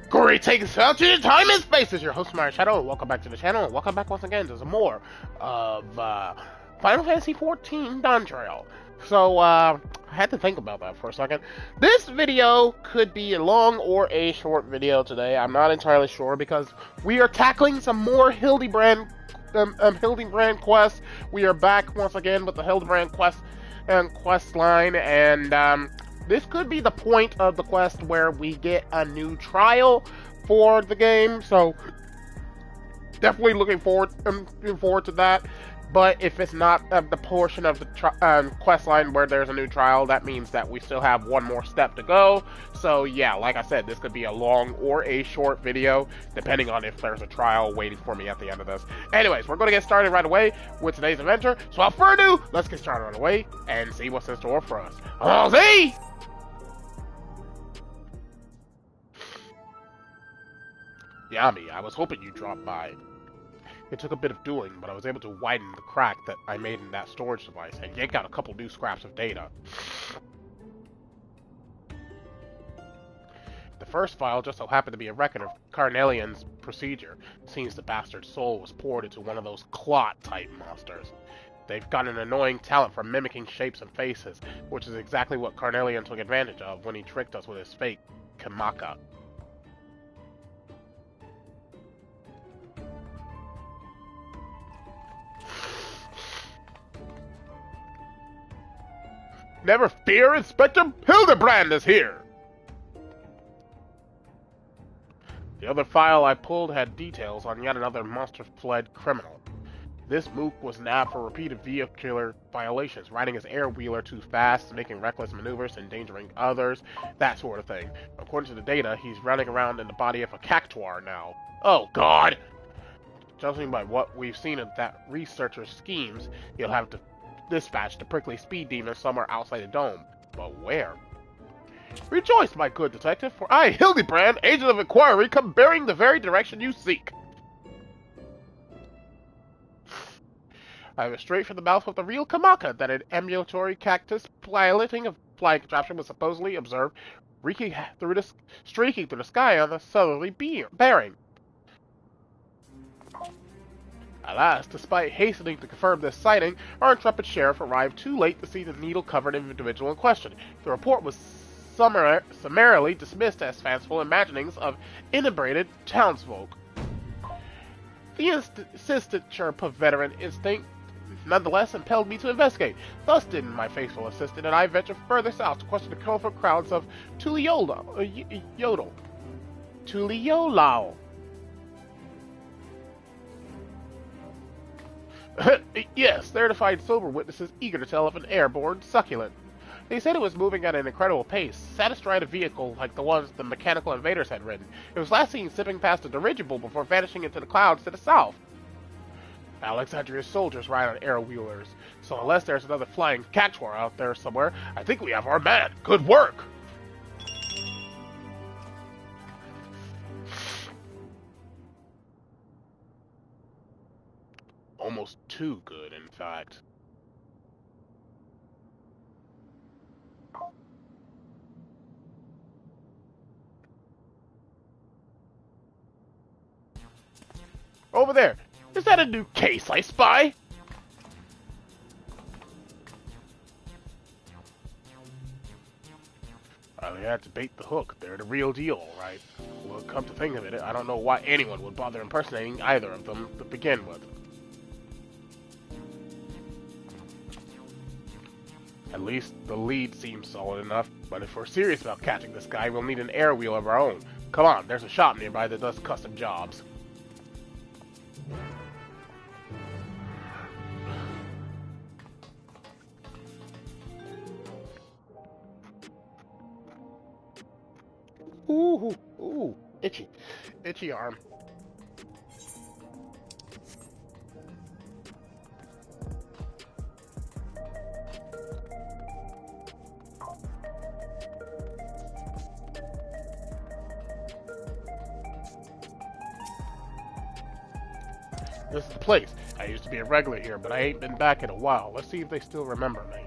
Greetings out to time and space. This is your host, TheAmariaShadow, and welcome back to the channel, and welcome back once again to some more of Final Fantasy XIV Dawntrail. So, I had to think about that for a second. This video could be a long or a short video today. I'm not entirely sure, because we are tackling some more Hildibrand quests. We are back once again with the Hildibrand quest line, and this could be the point of the quest where we get a new trial for the game, so definitely looking forward to that. But if it's not the portion of the quest line where there's a new trial, that means that we still have one more step to go. So yeah, like I said, this could be a long or a short video, depending on if there's a trial waiting for me at the end of this. Anyways, we're going to get started right away with today's adventure. So without further ado, let's get started right away and see what's in store for us. I'll see! Yami, I was hoping you'd drop by. It took a bit of doing, but I was able to widen the crack that I made in that storage device and yank out a couple new scraps of data. The first file just so happened to be a record of Carnelian's procedure. Seems the bastard's soul was poured into one of those clot-type monsters. They've got an annoying talent for mimicking shapes and faces, which is exactly what Carnelian took advantage of when he tricked us with his fake Kamaka. Never fear, Inspector Hildibrand is here! The other file I pulled had details on yet another monster-fled criminal. This mook was nabbed for repeated vehicular violations, riding his air-wheeler too fast, making reckless maneuvers, endangering others, that sort of thing. According to the data, he's running around in the body of a cactuar now. Oh, God! Judging by what we've seen of that researcher's schemes, he'll have to dispatch the prickly speed demon somewhere outside the dome. But where? Rejoice, my good detective, for I, Hildibrand, agent of inquiry, come bearing the very direction you seek. I was straight from the mouth of the real Kamaka that an ambulatory cactus piloting a flying contraption was supposedly observed streaking through the sky on the southerly bearing. Alas, despite hastening to confirm this sighting, our intrepid sheriff arrived too late to see the needle-covered individual in question. The report was summarily dismissed as fanciful imaginings of inebriated townsfolk. The insistent chirp of veteran instinct nonetheless impelled me to investigate. Thus did my faithful assistant and I venture further south to question the colorful crowds of Tuliolao. Yes, they're to find sober witnesses eager to tell of an airborne succulent. They said it was moving at an incredible pace, sat astride a vehicle like the ones the mechanical invaders had ridden. It was last seen zipping past a dirigible before vanishing into the clouds to the south. Alexandria's soldiers ride on air-wheelers, so unless there's another flying cactuar out there somewhere, I think we have our man. Good work! Almost too good, in fact. Over there! Is that a new case I spy? I had to bait the hook. They're the real deal, right? Well, come to think of it, I don't know why anyone would bother impersonating either of them to begin with. At least the lead seems solid enough, but if we're serious about catching this guy, we'll need an air wheel of our own. Come on, there's a shop nearby that does custom jobs. Ooh, itchy arm. This is the place. I used to be a regular here, but I ain't been back in a while. Let's see if they still remember me.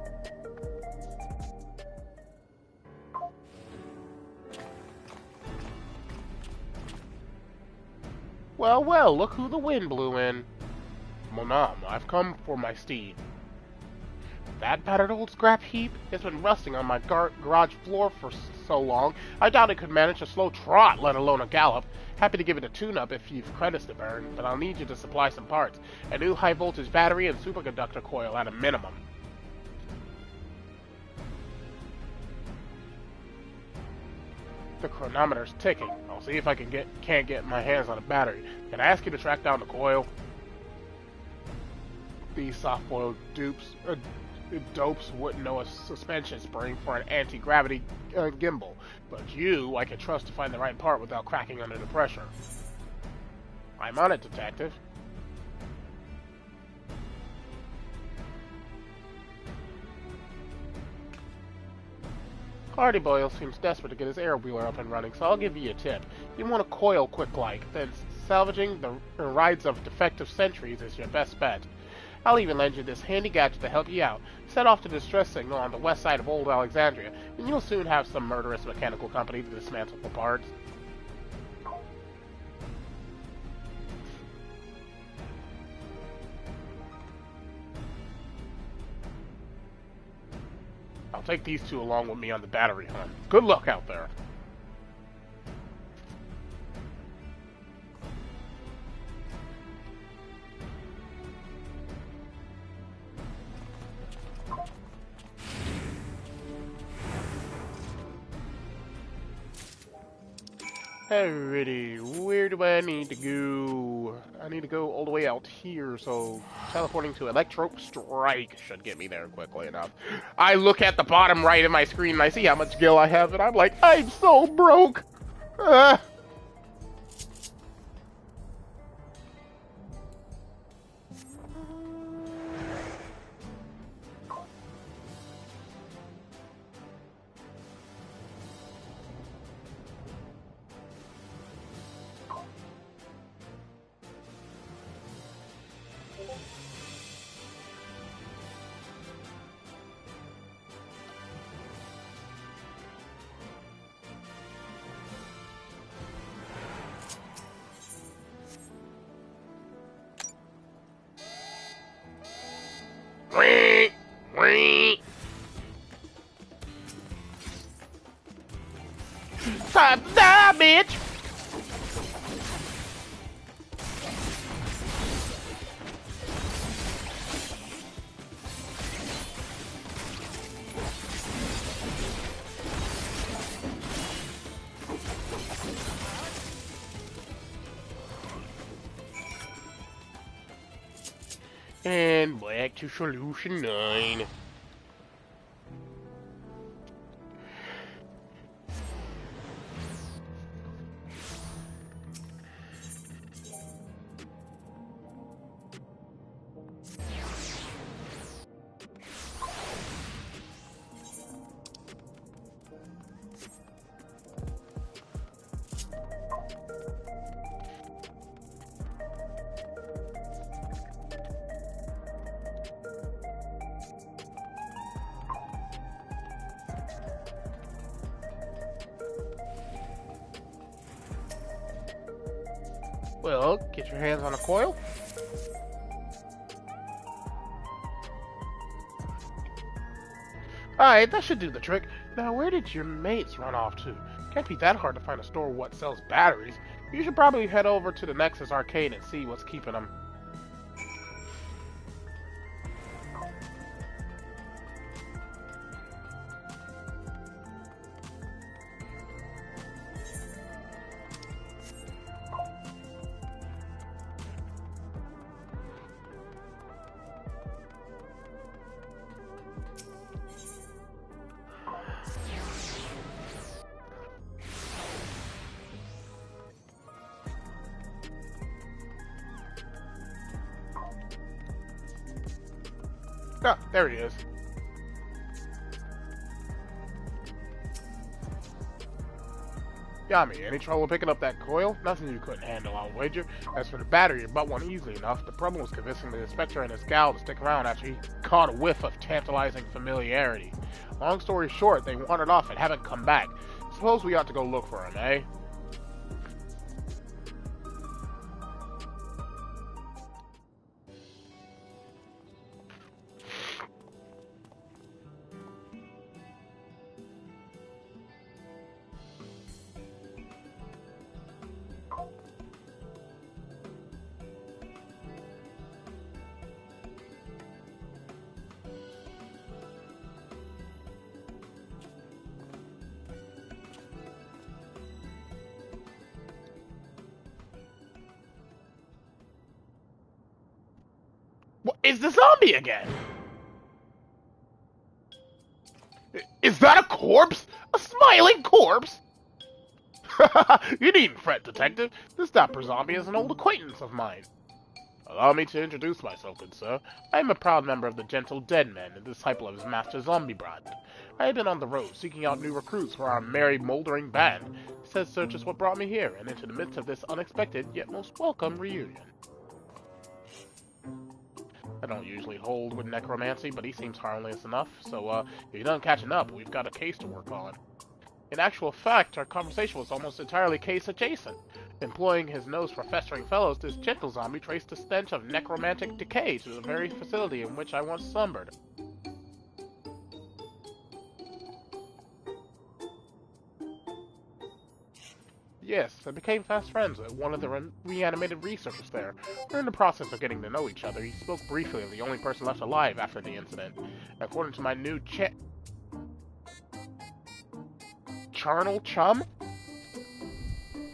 Well, well, look who the wind blew in. Monam, I've come for my steed. That battered old scrap heap has been rusting on my garage floor for so long, I doubt it could manage a slow trot, let alone a gallop. Happy to give it a tune-up if you've credits to burn, but I'll need you to supply some parts. A new high-voltage battery and superconductor coil at a minimum. The chronometer's ticking. I'll see if I can't get my hands on a battery. Can I ask you to track down the coil? These soft-boiled dopes wouldn't know a suspension spring for an anti-gravity gimbal, but you, I can trust to find the right part without cracking under the pressure. I'm on it, Detective. Hardy Boyle seems desperate to get his air wheeler up and running, so I'll give you a tip. You want a coil quick-like, then salvaging the rides of defective sentries is your best bet. I'll even lend you this handy gadget to help you out. Set off the distress signal on the west side of Old Alexandria, and you'll soon have some murderous mechanical company to dismantle the parts. I'll take these two along with me on the battery hunt. Good luck out there. Alrighty, where do I need to go? I need to go all the way out here, so teleporting to Electro Strike should get me there quickly enough. I look at the bottom right of my screen and I see how much gil I have, and I'm like, I'm so broke! Time to die, bitch! And back to Solution 9. Well, get your hands on a coil. Alright, that should do the trick. Now, where did your mates run off to? Can't be that hard to find a store what sells batteries. You should probably head over to the Nexus Arcade and see what's keeping them. Ah, there he is. Yami, any trouble picking up that coil? Nothing you couldn't handle, I'll wager. As for the battery, you bought one easily enough. The problem was convincing the inspector and his gal to stick around after he caught a whiff of tantalizing familiarity. Long story short, they wandered off and haven't come back. Suppose we ought to go look for him, eh? What, is the zombie again? Is that a corpse? A smiling corpse? You needn't fret, detective. This dapper zombie is an old acquaintance of mine. Allow me to introduce myself, good sir. I am a proud member of the Gentle Dead Men and disciple of his master Hildibrand. I have been on the road, seeking out new recruits for our merry, moldering band. Said search is what brought me here, and into the midst of this unexpected, yet most welcome reunion. I don't usually hold with necromancy, but he seems harmless enough, so if you're done catching up, we've got a case to work on. In actual fact, our conversation was almost entirely case-adjacent. Employing his nose for festering fellows, this gentle zombie traced the stench of necromantic decay to the very facility in which I once slumbered. Yes, I became fast friends with one of the reanimated researchers there. We're in the process of getting to know each other. He spoke briefly of the only person left alive after the incident. According to my new charnel chum?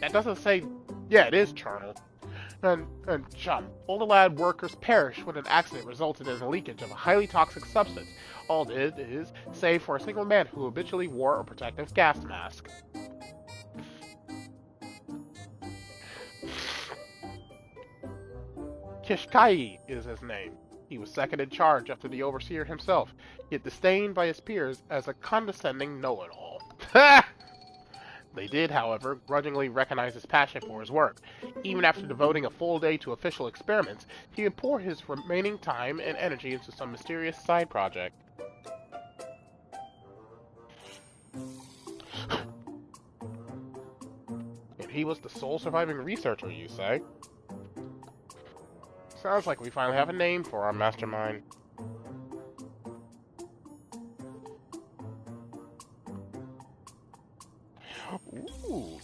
That doesn't say... Yeah, it is charnel. And chum. All the lab workers perished when an accident resulted in a leakage of a highly toxic substance. All it is, save for a single man who habitually wore a protective gas mask. Kishkai is his name. He was second in charge after the overseer himself, yet disdained by his peers as a condescending know-it-all. They did, however, grudgingly recognize his passion for his work. Even after devoting a full day to official experiments, he would pour his remaining time and energy into some mysterious side project. And he was the sole surviving researcher, you say? Sounds like we finally have a name for our mastermind. Ooh.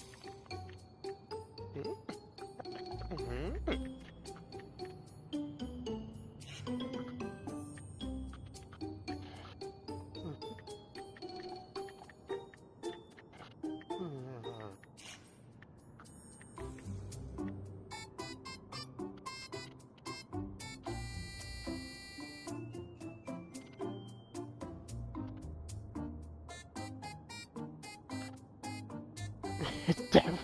Damn.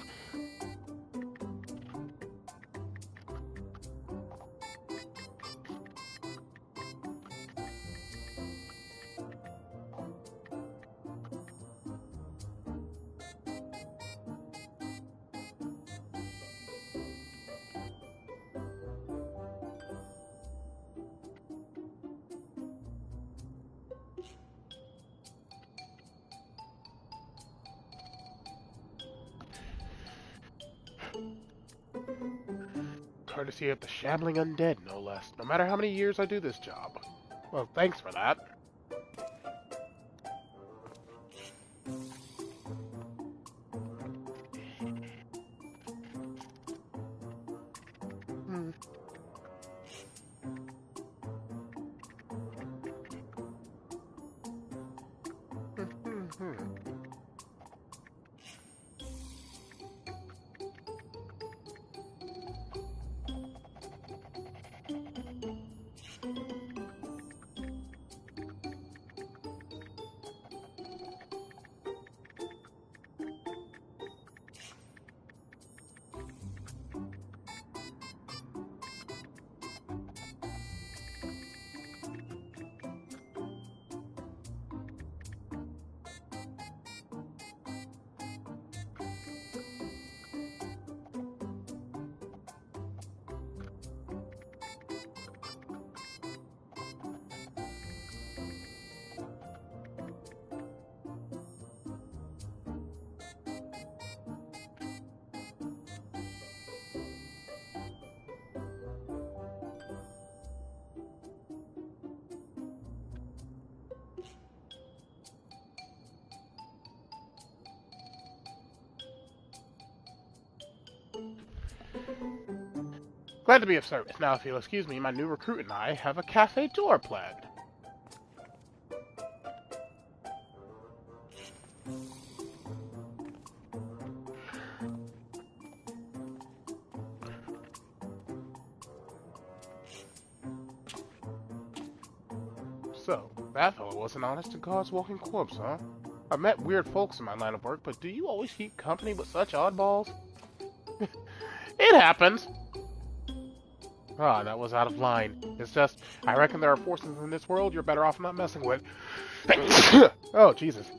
Courtesy of the shambling undead, no less. No matter how many years I do this job. Well, thanks for that. Glad to be of service. Now, if you'll excuse me, my new recruit and I have a cafe tour planned. So, that fellow was an honest to God's walking corpse, huh? I've met weird folks in my line of work, but do you always keep company with such oddballs? It happens! Ah, that was out of line. It's just, I reckon there are forces in this world you're better off not messing with. Oh, Jesus.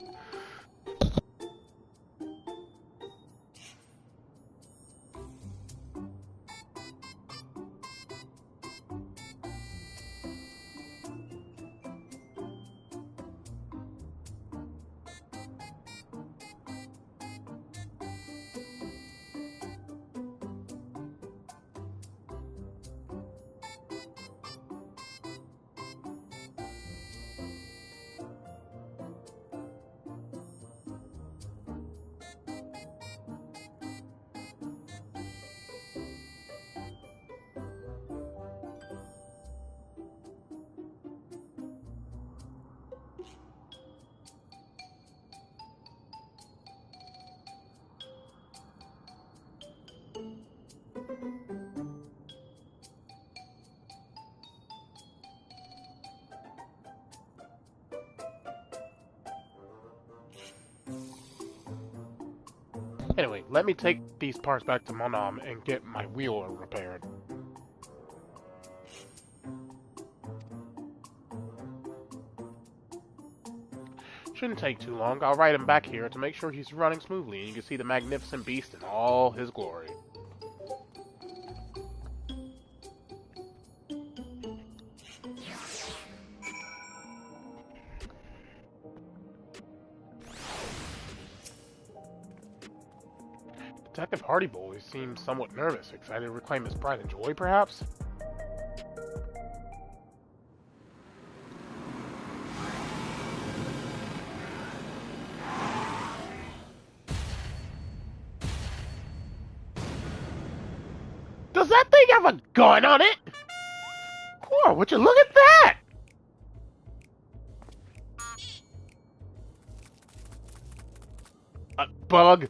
Anyway, let me take these parts back to Monam and get my wheel repaired. Shouldn't take too long. I'll ride him back here to make sure he's running smoothly and you can see the magnificent beast in all his glory. Detective Hardyboy seems somewhat nervous, excited to reclaim his pride and joy, perhaps? Does that thing have a gun on it? Whoa, would you look at that? A bug.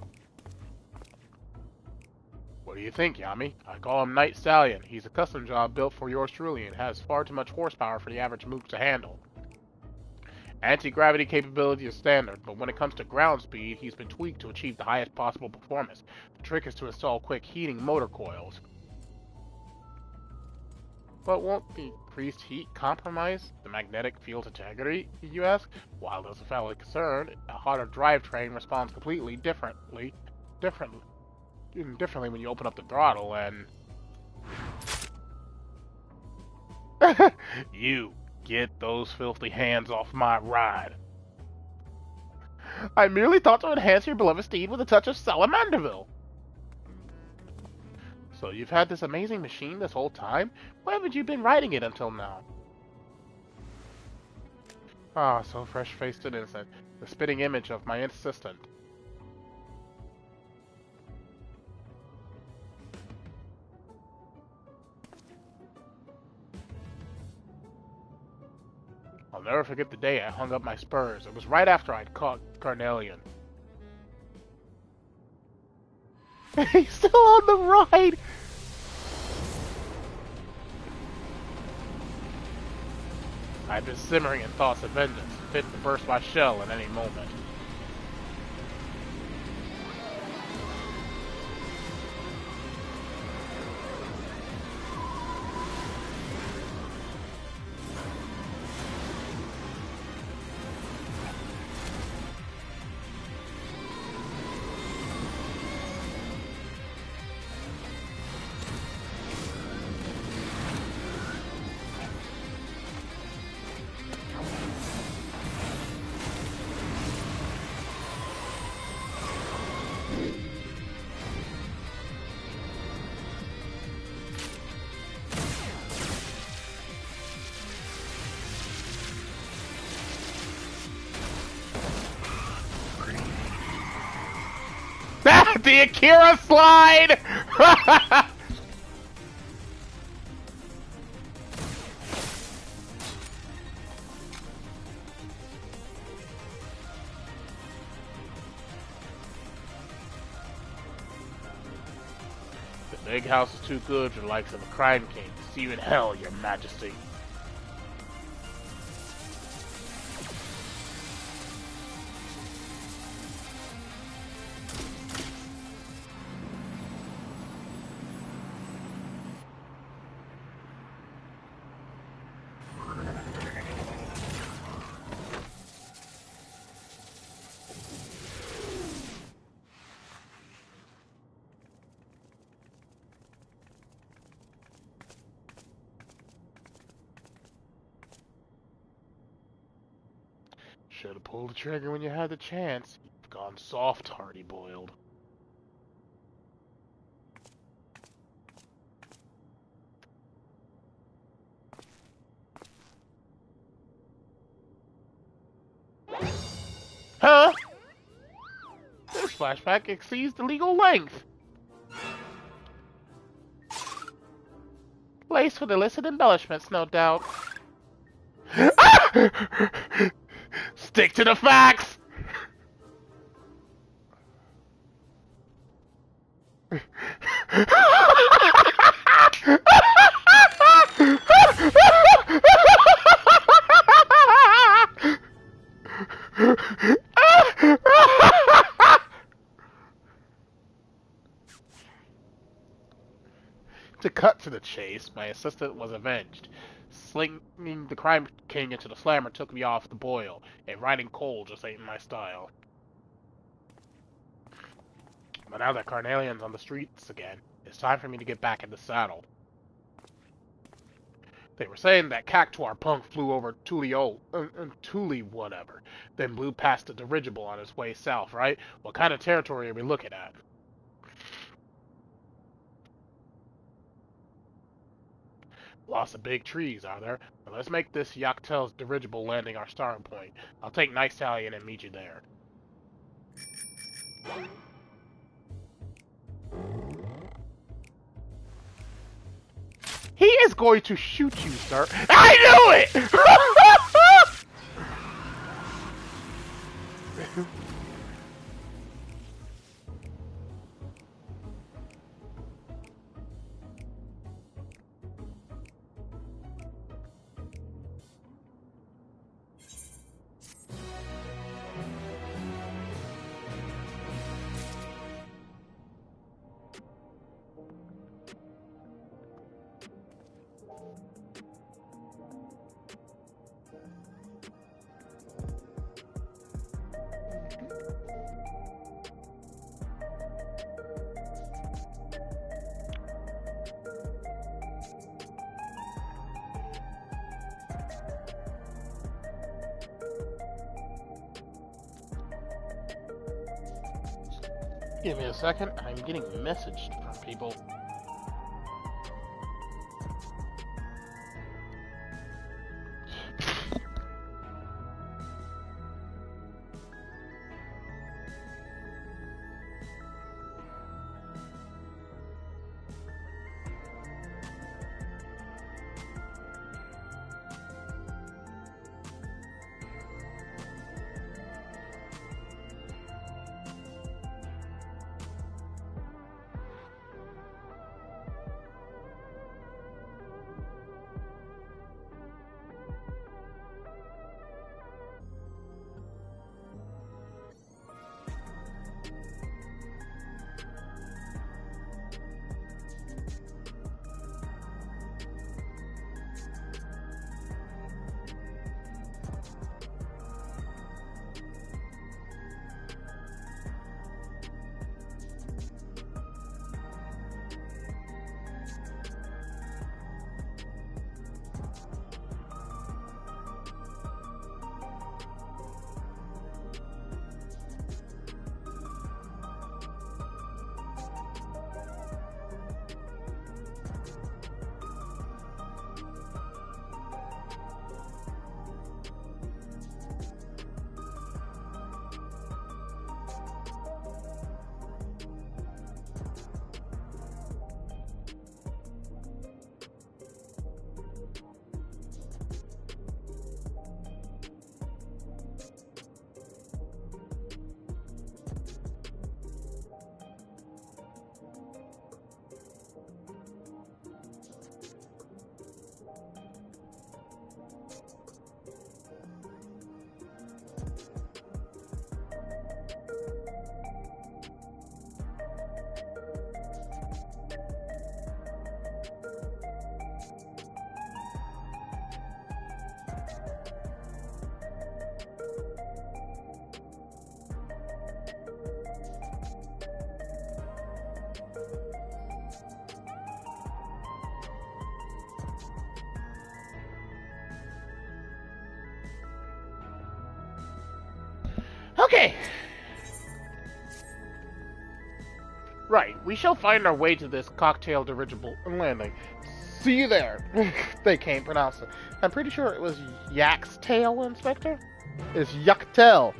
What do you think, Yami? I call him Night Stallion. He's a custom job built for yours truly and has far too much horsepower for the average mook to handle. Anti-gravity capability is standard, but when it comes to ground speed, he's been tweaked to achieve the highest possible performance. The trick is to install quick heating motor coils. But won't the increased heat compromise the magnetic field's integrity, you ask? While there's a valid concern, a hotter drivetrain responds completely differently when you open up the throttle and... You, get those filthy hands off my ride. I merely thought to enhance your beloved steed with a touch of Salamanderville. So you've had this amazing machine this whole time? Why haven't you been riding it until now? Ah, so fresh-faced and innocent. The spitting image of my assistant. I'll never forget the day I hung up my spurs. It was right after I'd caught Carnelian. He's still on the ride! I've been simmering in thoughts of vengeance, fit to burst my shell at any moment. The Akira slide! Big house is too good for the likes of a crime king. See you in hell, your majesty. Should have pulled the trigger when you had the chance. You've gone soft, Hardy boiled. Huh? This flashback exceeds the legal length. Laced with illicit embellishments, no doubt. Stick to the facts! To cut to the chase, my assistant was avenged. Slinging the crime king into the slammer took me off the boil, and riding coal just ain't my style. But now that Carnelian's on the streets again, it's time for me to get back in the saddle. They were saying that Cactuar punk flew over Thule whatever, then blew past the dirigible on his way south, right? What kind of territory are we looking at? Lots of big trees, are there? Now let's make this Yachtel's dirigible landing our starting point. I'll take Nice Stallion and meet you there. He is going to shoot you, sir. I knew it! Give me a second. I'm getting a message from people. Okay. Right, we shall find our way to this cocktail dirigible landing. See you there. They can't pronounce it. I'm pretty sure it was Yak's tail, Inspector. It's Yaktail.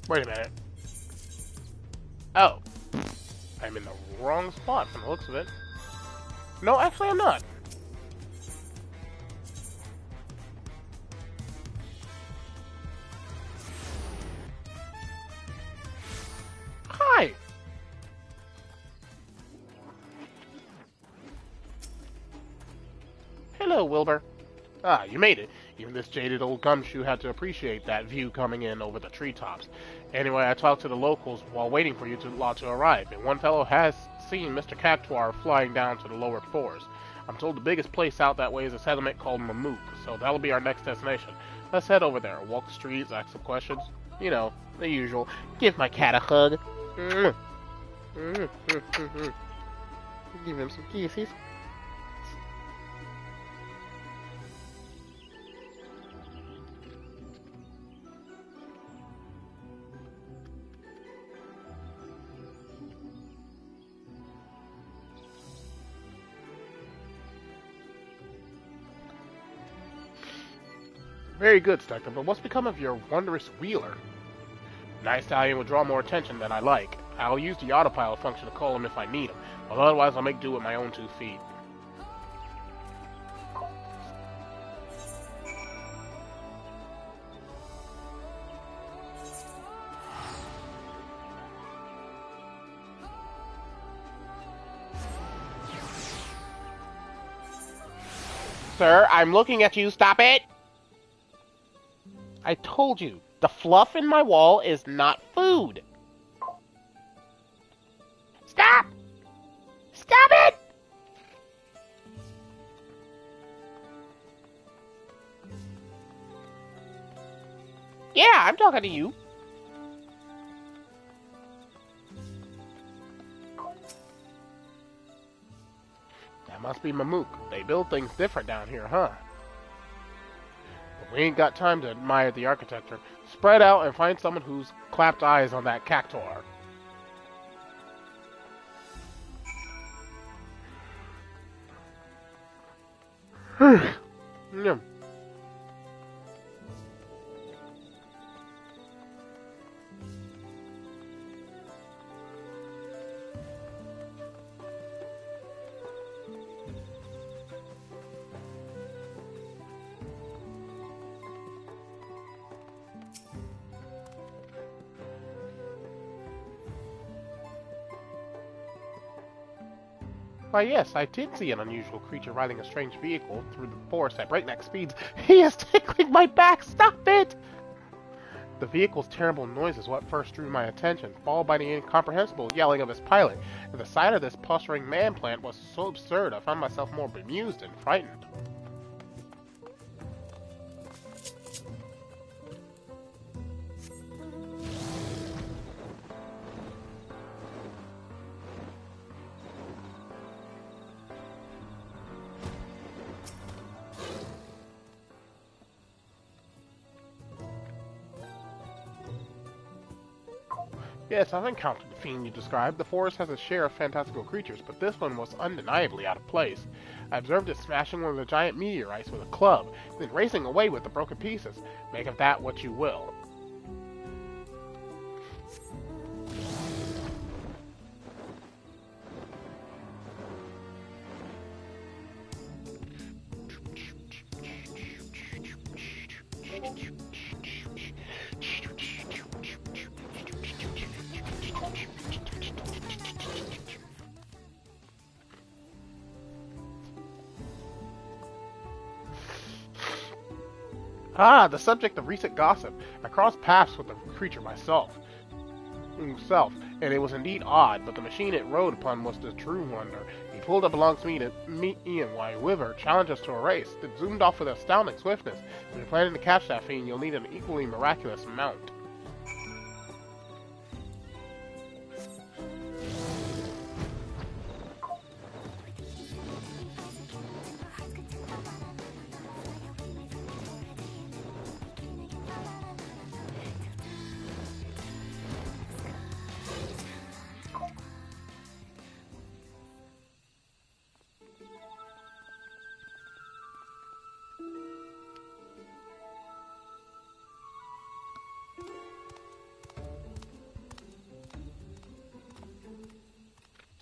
Wait a minute. Oh. I'm in the wrong spot from the looks of it. No, actually I'm not. Hi! Hello, Wilbur. Ah, you made it. Even this jaded old gumshoe had to appreciate that view coming in over the treetops. Anyway, I talked to the locals while waiting for you lot to arrive, and one fellow has seen Mr. Cactuar flying down to the lower forest. I'm told the biggest place out that way is a settlement called Mamook, so that'll be our next destination. Let's head over there, walk the streets, ask some questions. You know, the usual. Give my cat a hug. Give him some kisses. Very good, Stector, but what's become of your wondrous wheeler? Nice stallion will draw more attention than I like. I'll use the autopilot function to call him if I need him, but otherwise I'll make do with my own 2 feet. Sir, I'm looking at you. Stop it! I told you, the fluff in my wall is not food. Stop! Stop it! Yeah, I'm talking to you. That must be Mamook. They build things different down here, huh? We ain't got time to admire the architecture. Spread out and find someone who's clapped eyes on that cactuar. Why, yes, I did see an unusual creature riding a strange vehicle through the forest at breakneck speeds. He is tickling my back! Stop it! The vehicle's terrible noise is what first drew my attention, followed by the incomprehensible yelling of its pilot. And the sight of this posturing man-plant was so absurd I found myself more bemused and frightened. Yes, I've encountered the fiend you described. The forest has a share of fantastical creatures, but this one was undeniably out of place. I observed it smashing one of the giant meteorites with a club, then racing away with the broken pieces. Make of that what you will. Ah, the subject of recent gossip. I crossed paths with the creature myself, and it was indeed odd, but the machine it rode upon was the true wonder. He pulled up alongside me, Ian, while a Wyvern challenged us to a race, then zoomed off with astounding swiftness. If you're planning to catch that fiend, you'll need an equally miraculous mount.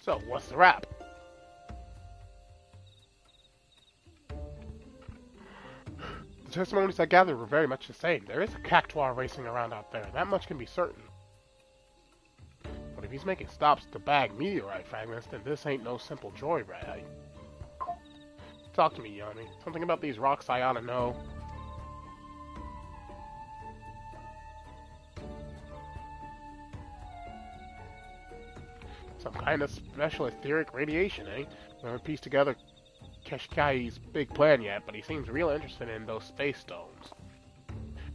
So, what's the rap? The testimonies I gathered were very much the same. There is a cactuar racing around out there, that much can be certain. But if he's making stops to bag meteorite fragments, then this ain't no simple joyride. Talk to me, Yoni. Something about these rocks I ought to know. Some kind of special etheric radiation, eh? Never pieced together Keshkai's big plan yet, but he seems real interested in those space stones.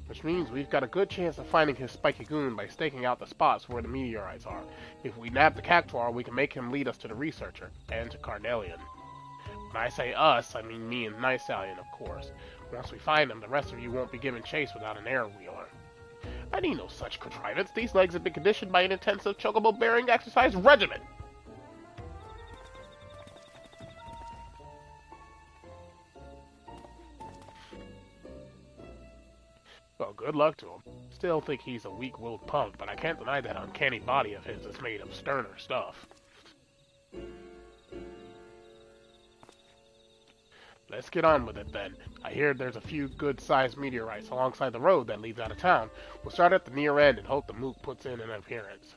Which means we've got a good chance of finding his spiky goon by staking out the spots where the meteorites are. If we nab the cactuar, we can make him lead us to the researcher, and to Carnelian. When I say us, I mean me and Nysalian, of course. Once we find him, the rest of you won't be given chase without an air wheeler. I need no such contrivance. These legs have been conditioned by an intensive chocobo bearing exercise regimen. Well, good luck to him. Still think he's a weak-willed punk, but I can't deny that uncanny body of his is made of sterner stuff. Let's get on with it then. I hear there's a few good-sized meteorites alongside the road that leads out of town. We'll start at the near end and hope the mook puts in an appearance.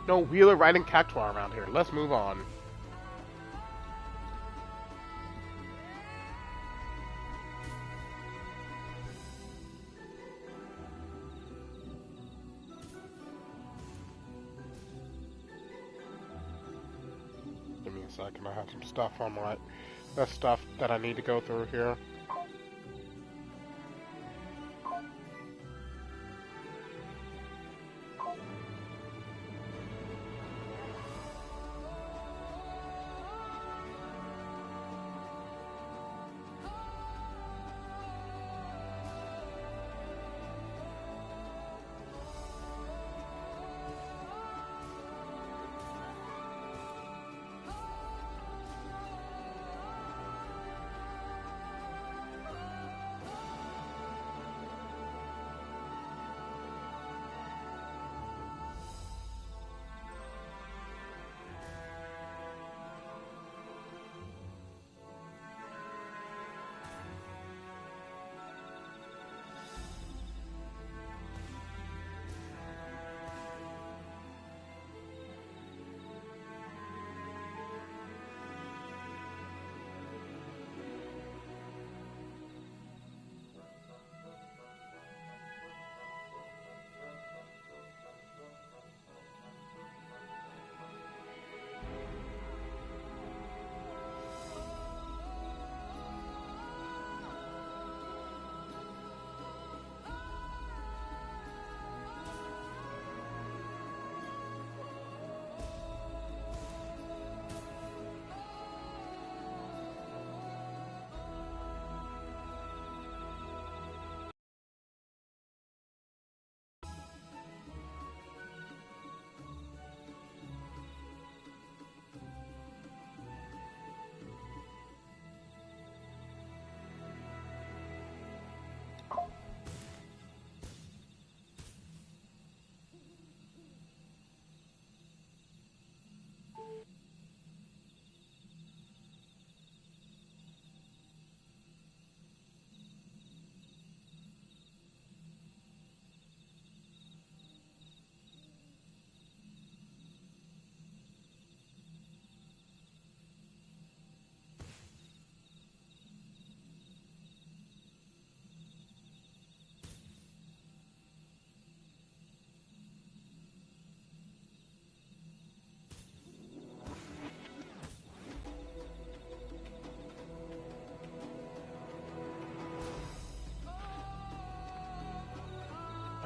No wheeler riding cactuar around here. Let's move on. Give me a second. I have some stuff on my... That's stuff that I need to go through here.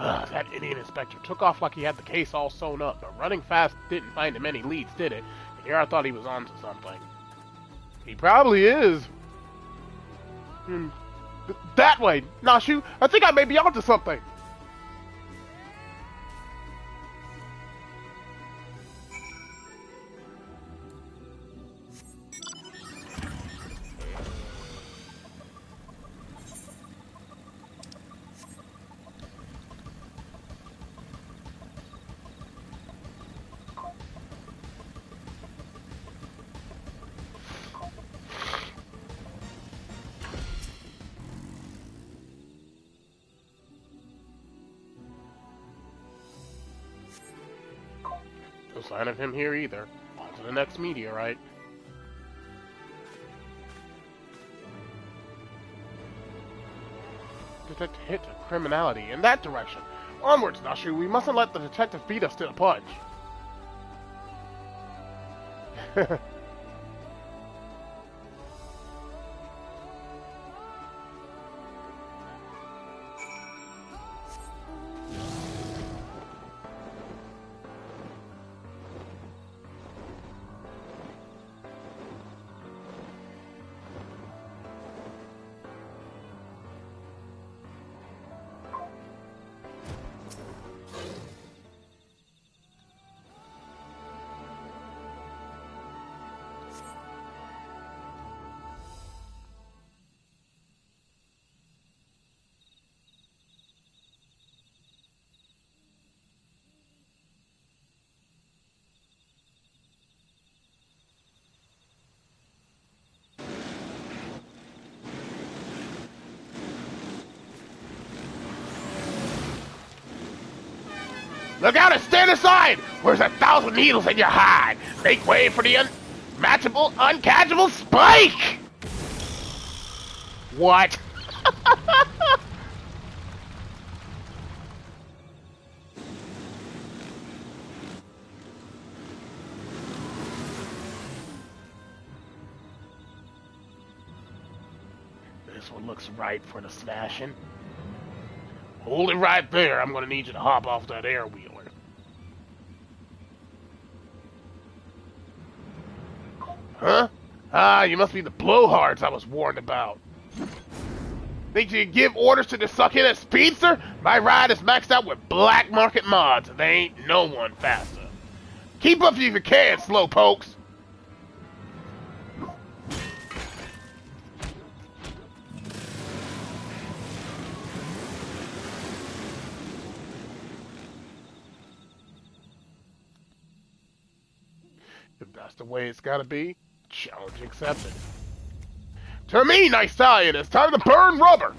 That idiot inspector took off like he had the case all sewn up, but running fast didn't find him any leads, did it? And here I thought he was onto something. He probably is. That way, Nashu. I think I may be onto something. No sign of him here either. On to the next meteorite. Detect hit criminality in that direction. Onwards, Nashu. We mustn't let the detective beat us to the punch. Look out and stand aside! Where's 1,000 needles in your hide? Make way for the unmatchable, uncatchable spike! What? This one looks right for the smashing. Hold it right there. I'm gonna need you to hop off that air wheeler. Huh? Ah, you must be the blowhards I was warned about. Think you can give orders to the suck-in speedster? My ride is maxed out with black market mods, and there ain't no one faster. Keep up if you can, slowpokes. If that's the way it's gotta be, challenge accepted. To me, nice stallion, it's time to burn rubber!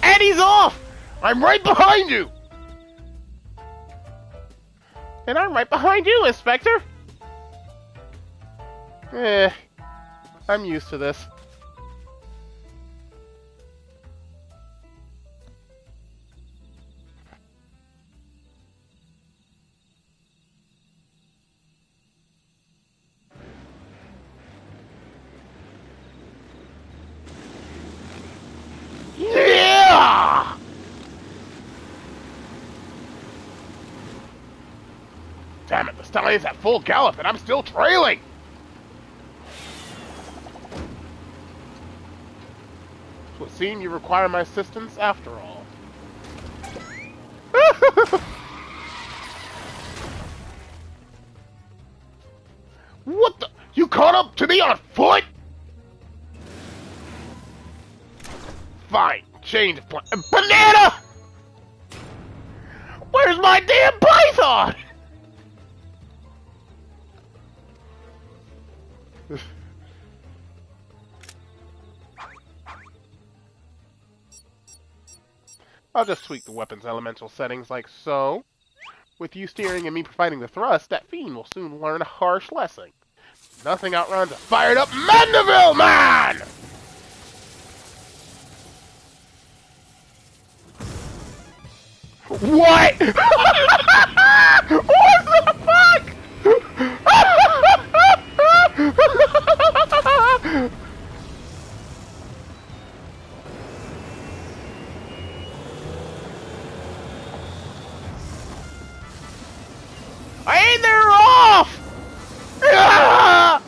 And he's off! I'm right behind you! And I'm right behind you, Inspector! I'm used to this. Yeah! Damn it, the stallion's at full gallop and I'm still trailing! It would seem you require my assistance after all. What the? You caught up to me on foot? Fine, change of plan. Banana! Where's my damn python? I'll just tweak the weapon's elemental settings like so. With you steering and me providing the thrust, that fiend will soon learn a harsh lesson. Nothing outruns a fired up Mandeville man! What? Wait, they're off! Ah!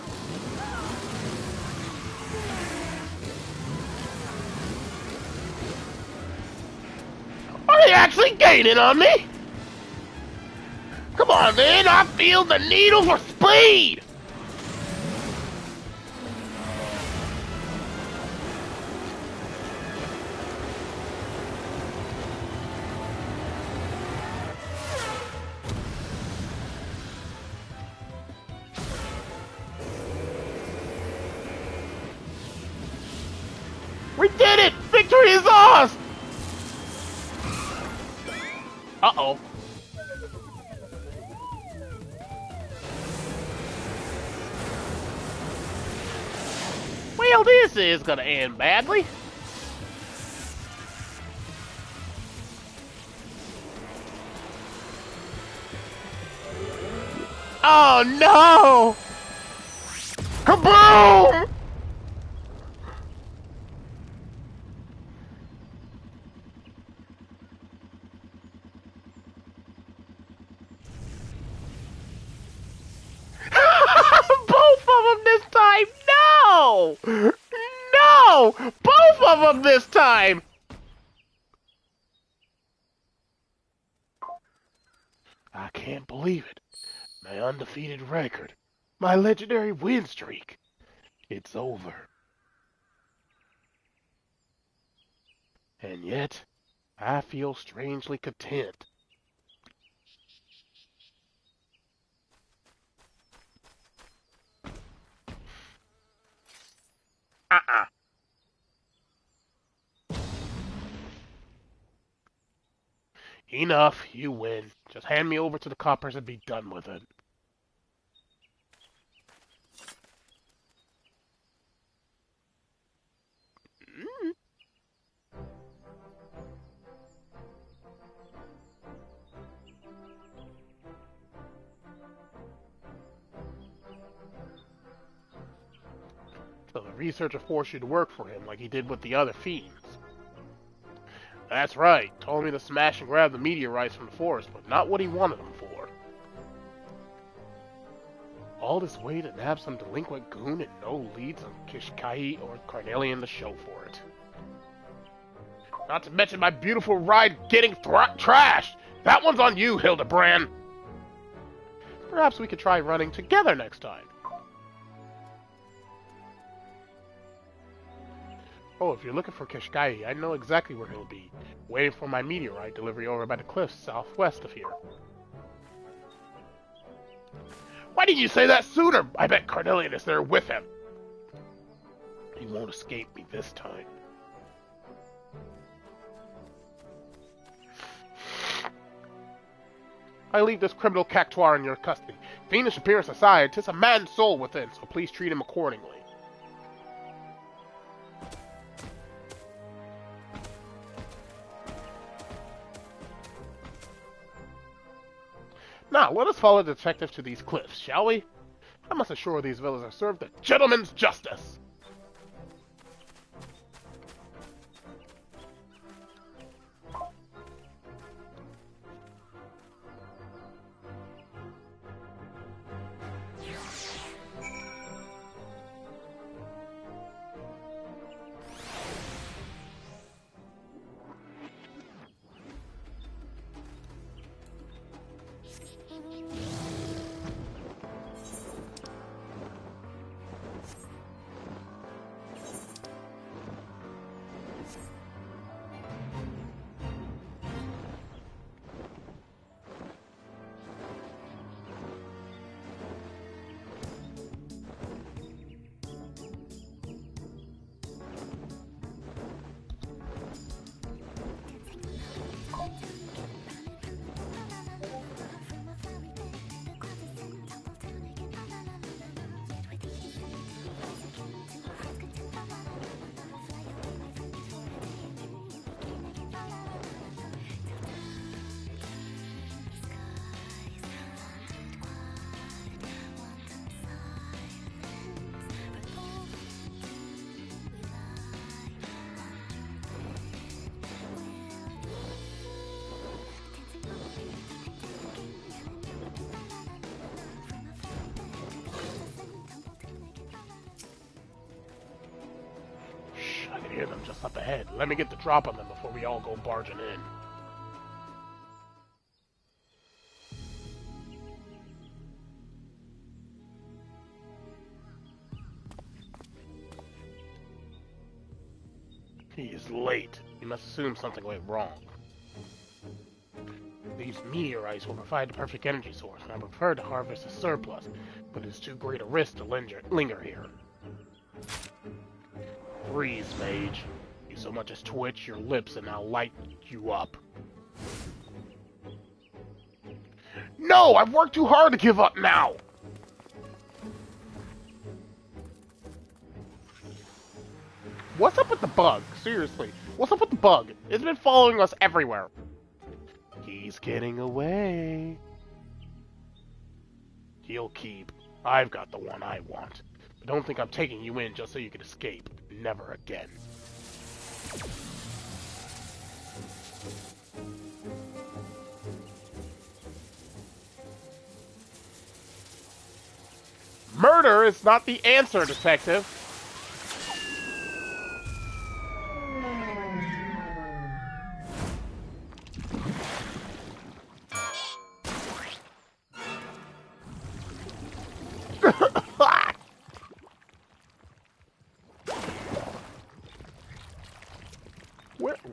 Are they actually gaining on me? Come on, then, I feel the needle for speed! We did it! Victory is ours! Uh-oh. Well, this is gonna end badly. Oh no! Kaboom! Both of them this time! No! No! Both of them this time! I can't believe it. My undefeated record. My legendary win streak. It's over. And yet, I feel strangely content. Uh-uh. Enough, you win. Just hand me over to the coppers and be done with it. So the researcher forced you to work for him like he did with the other fiends. That's right. Told me to smash and grab the meteorites from the forest, but not what he wanted them for. All this way to nab some delinquent goon and no leads on Kishkai or Carnelian to show for it. Not to mention my beautiful ride getting trashed. That one's on you, Hildibrand. Perhaps we could try running together next time. Oh, if you're looking for Kishkai, I know exactly where he'll be. Waiting for my meteorite delivery over by the cliffs southwest of here. Why didn't you say that sooner? I bet Carnelian is there with him. He won't escape me this time. I leave this criminal cactuar in your custody. Fiendish appearance aside, 'tis a man's soul within, so please treat him accordingly. Now, let us follow the detective to these cliffs, shall we? I must assure these villas are served a gentleman's justice. hear them just up ahead. Let me get the drop on them before we all go barging in. He is late. You must assume something went wrong. These meteorites will provide the perfect energy source, and I prefer to harvest a surplus, but it's too great a risk to linger here. Freeze, mage. You so much as twitch your lips and I'll light you up. No! I've worked too hard to give up now! What's up with the bug? Seriously. What's up with the bug? It's been following us everywhere. He's getting away. He'll keep. I've got the one I want. But don't think I'm taking you in just so you can escape. Never again. Murder is not the answer, detective.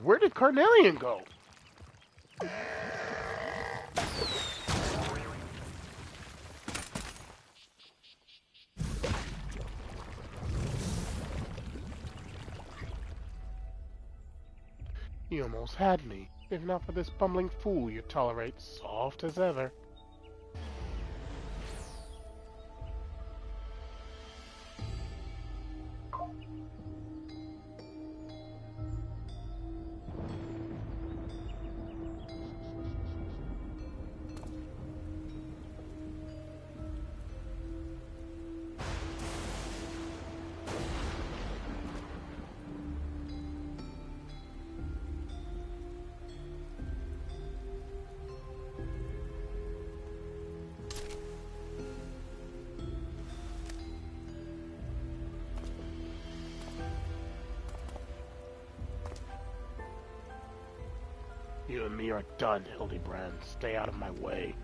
Where did Carnelian go? You almost had me. If not for this bumbling fool you tolerate, soft as ever. You and me are done, Hildibrand. Stay out of my way.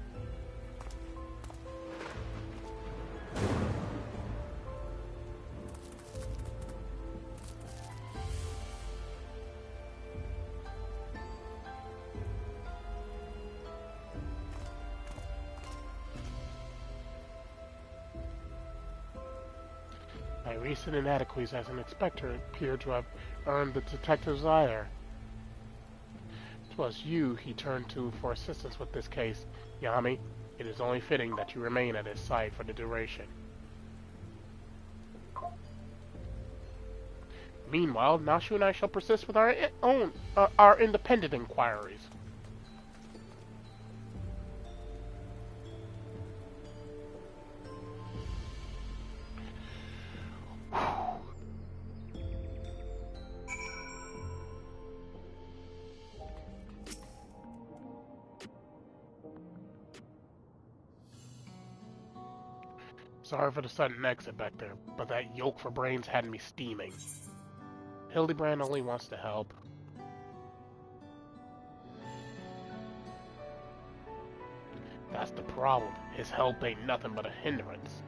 My recent inadequacies as an inspector appear to have earned the detective's ire. It was you he turned to for assistance with this case, Yami. It is only fitting that you remain at his side for the duration. Meanwhile, Nashu and I shall persist with our independent inquiries. Sorry for the sudden exit back there, but that yolk for brains had me steaming. Hildibrand only wants to help. That's the problem. His help ain't nothing but a hindrance.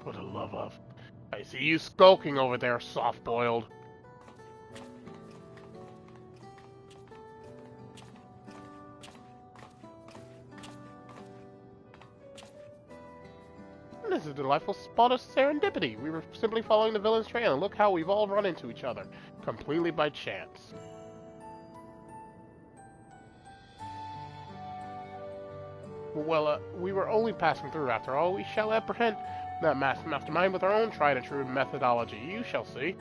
For the love of... I see you skulking over there, soft-boiled. This is a delightful spot of serendipity. We were simply following the villain's trail, and look how we've all run into each other. Completely by chance. Well, we were only passing through after all. We shall apprehend that mastermind with our own tried-and-true methodology. You shall see.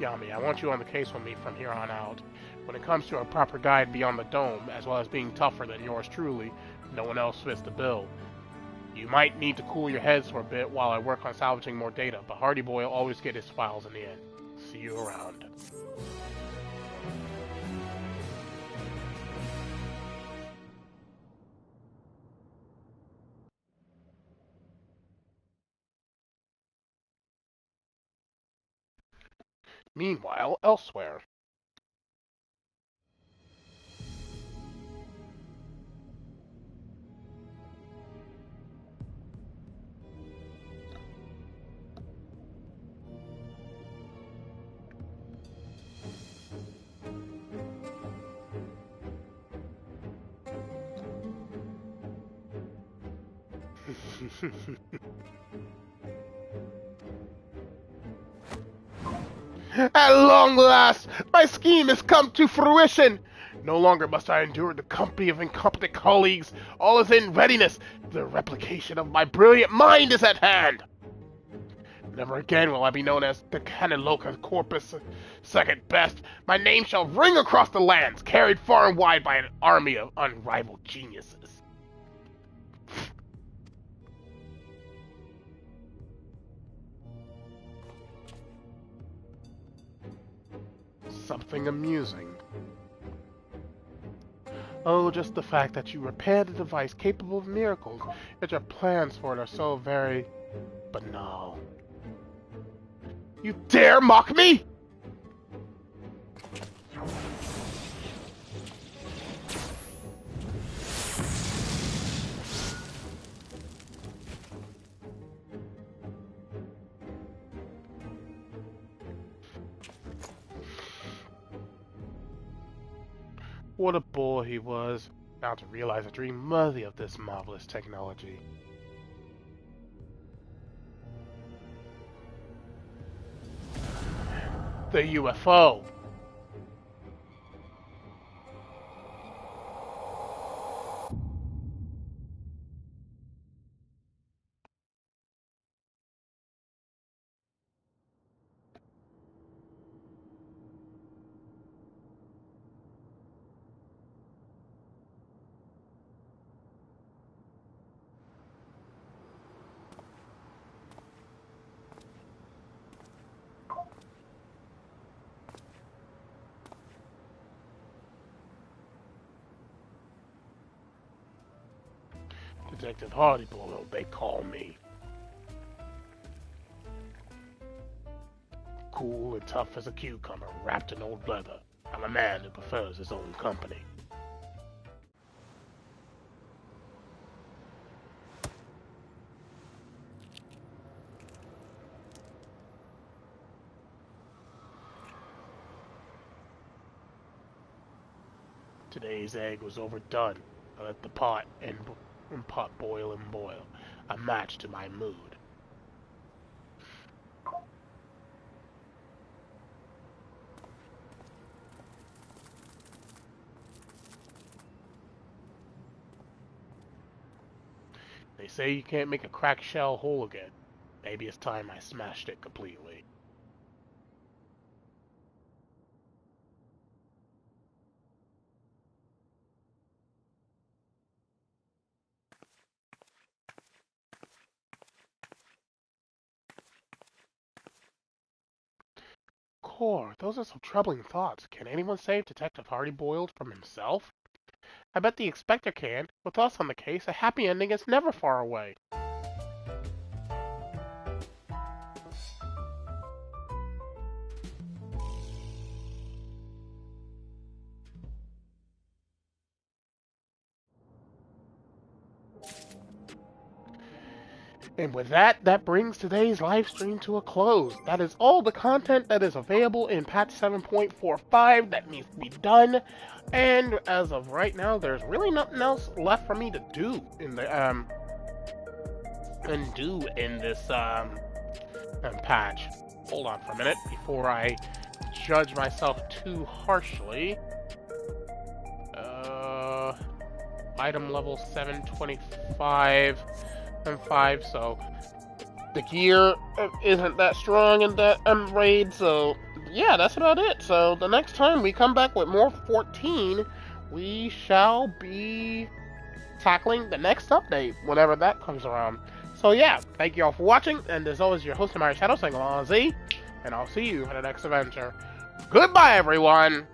Yami, I want you on the case with me from here on out. When it comes to a proper guide beyond the dome, as well as being tougher than yours truly, no one else fits the bill. You might need to cool your heads for a bit while I work on salvaging more data, but Hardy Boy will always get his files in the end. See you around. Meanwhile, elsewhere. At long last, my scheme has come to fruition. No longer must I endure the company of incompetent colleagues. All is in readiness. The replication of my brilliant mind is at hand. Never again will I be known as the Canaloca Corpus second best. My name shall ring across the lands, carried far and wide by an army of unrivaled geniuses. Something amusing. Oh, just the fact that you repaired a device capable of miracles, yet your plans for it are so very banal. You dare mock me? What a boy he was, now to realize a dream worthy of this marvelous technology. The UFO! Detective Hardy Boy, they call me. Cool and tough as a cucumber, wrapped in old leather. I'm a man who prefers his own company. Today's egg was overdone. I let the pot boil and boil, a match to my mood. They say you can't make a cracked shell whole again. Maybe it's time I smashed it completely. Core, those are some troubling thoughts. Can anyone save Detective Hardy Boiled from himself? I bet the Inspector can. With us on the case, a happy ending is never far away. And with that, that brings today's live stream to a close. That is all the content that is available in patch 7.45 that needs to be done. And as of right now, there's really nothing else left for me to do in the this patch. Hold on for a minute before I judge myself too harshly. Item level 725 and 5, so the gear isn't that strong in that raid, so yeah, that's about it. So the next time we come back with more 14, we shall be tackling the next update, whenever that comes around. So yeah, thank you all for watching, and as always, your host, TheAmariaShadow, saying along Z, and I'll see you in the next adventure. Goodbye, everyone!